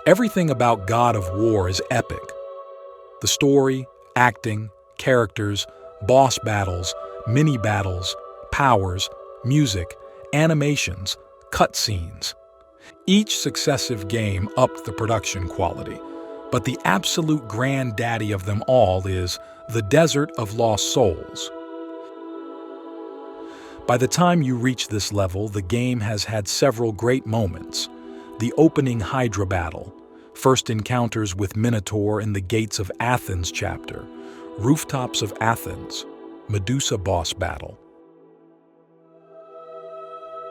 Everything about God of War is epic. The story, acting, characters, boss battles, mini-battles, powers, music, animations, cutscenes. Each successive game upped the production quality, but the absolute granddaddy of them all is The Desert of Lost Souls. By the time you reach this level, the game has had several great moments. The opening Hydra battle, first encounters with Minotaur in the Gates of Athens chapter, Rooftops of Athens, Medusa boss battle.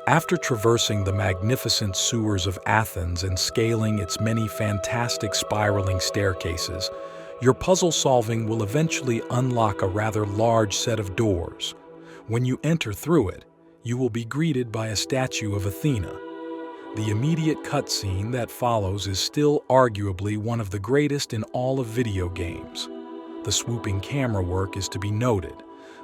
After traversing the magnificent sewers of Athens and scaling its many fantastic spiraling staircases, your puzzle solving will eventually unlock a rather large set of doors. When you enter through it, you will be greeted by a statue of Athena. The immediate cutscene that follows is still arguably one of the greatest in all of video games. The swooping camera work is to be noted,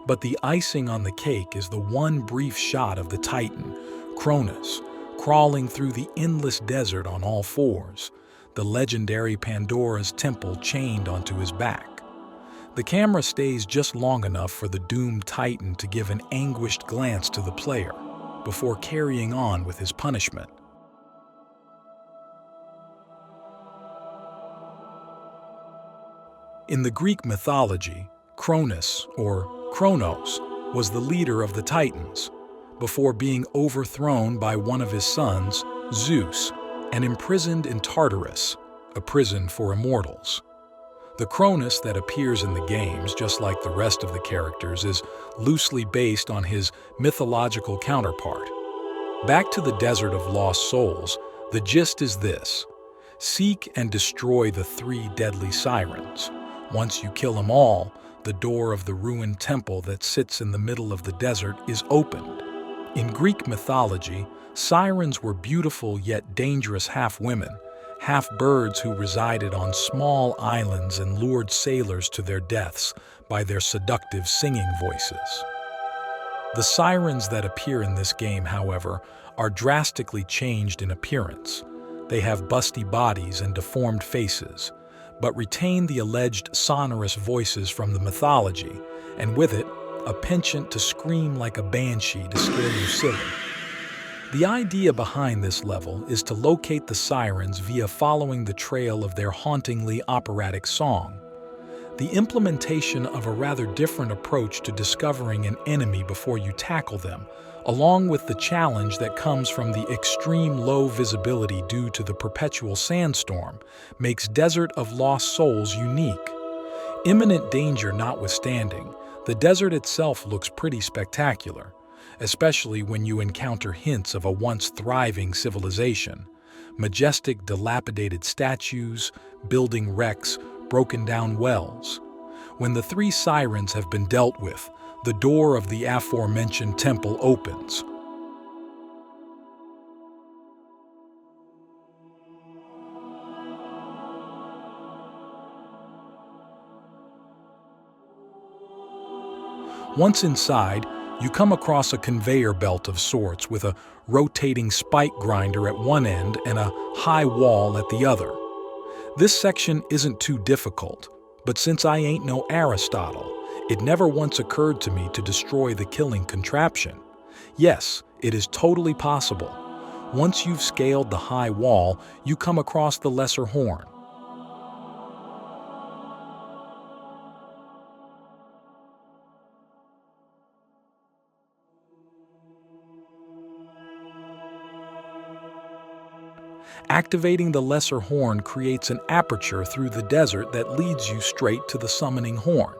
but the icing on the cake is the one brief shot of the Titan, Cronus, crawling through the endless desert on all fours, the legendary Pandora's temple chained onto his back. The camera stays just long enough for the doomed Titan to give an anguished glance to the player before carrying on with his punishment. In the Greek mythology, Cronus, or Kronos, was the leader of the Titans, before being overthrown by one of his sons, Zeus, and imprisoned in Tartarus, a prison for immortals. The Cronus that appears in the games, just like the rest of the characters, is loosely based on his mythological counterpart. Back to the Desert of Lost Souls, the gist is this: seek and destroy the 3 deadly sirens. Once you kill them all, the door of the ruined temple that sits in the middle of the desert is opened. In Greek mythology, sirens were beautiful yet dangerous half-women, half-birds who resided on small islands and lured sailors to their deaths by their seductive singing voices. The sirens that appear in this game, however, are drastically changed in appearance. They have busty bodies and deformed faces, but retain the alleged sonorous voices from the mythology, and with it, a penchant to scream like a banshee to scare you silly. The idea behind this level is to locate the sirens via following the trail of their hauntingly operatic song. The implementation of a rather different approach to discovering an enemy before you tackle them, along with the challenge that comes from the extreme low visibility due to the perpetual sandstorm, makes Desert of Lost Souls unique. Imminent danger notwithstanding, the desert itself looks pretty spectacular, especially when you encounter hints of a once thriving civilization. Majestic, dilapidated statues, building wrecks, broken down wells. When the 3 sirens have been dealt with, the door of the aforementioned temple opens. Once inside, you come across a conveyor belt of sorts with a rotating spike grinder at one end and a high wall at the other. This section isn't too difficult, but since I ain't no Aristotle, it never once occurred to me to destroy the killing contraption. Yes, it is totally possible. Once you've scaled the high wall, you come across the lesser horn. Activating the lesser horn creates an aperture through the desert that leads you straight to the summoning horn.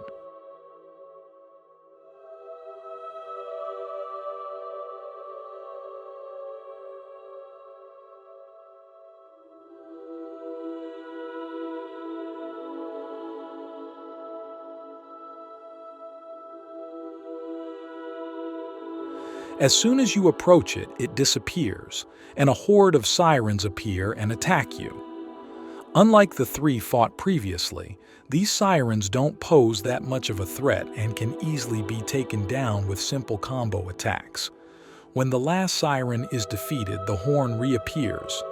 As soon as you approach it, it disappears, and a horde of sirens appear and attack you. Unlike the 3 fought previously, these sirens don't pose that much of a threat and can easily be taken down with simple combo attacks. When the last siren is defeated, the horn reappears.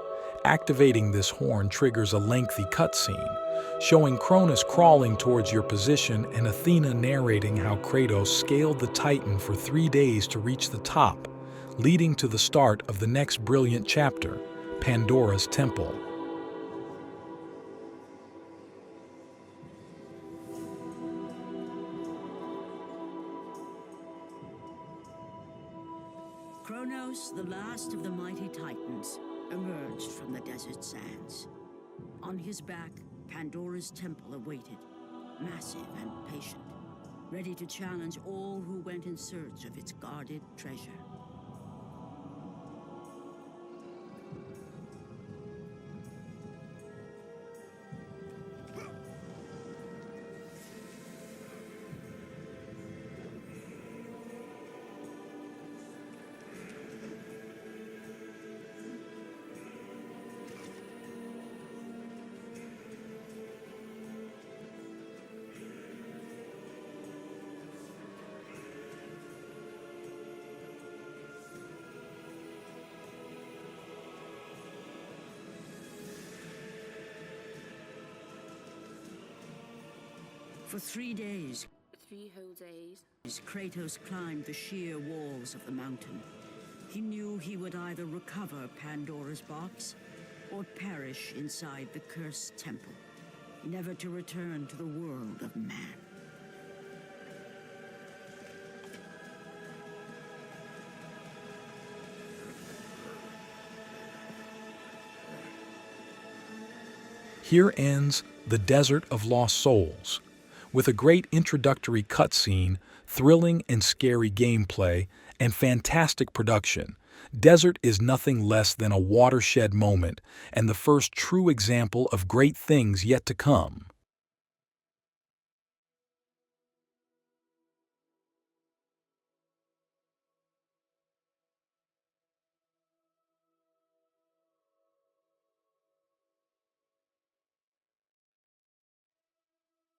Activating this horn triggers a lengthy cutscene, showing Cronus crawling towards your position and Athena narrating how Kratos scaled the Titan for 3 days to reach the top, leading to the start of the next brilliant chapter, Pandora's Temple. Kronos, the last of the mighty Titans, emerged from the desert sands. On his back, Pandora's temple awaited, massive and patient, ready to challenge all who went in search of its guarded treasure. For 3 days, 3 whole days, Kratos climbed the sheer walls of the mountain. He knew he would either recover Pandora's box or perish inside the cursed temple, never to return to the world of man. Here ends The Desert of Lost Souls, with a great introductory cutscene, thrilling and scary gameplay, and fantastic production. Desert is nothing less than a watershed moment and the first true example of great things yet to come.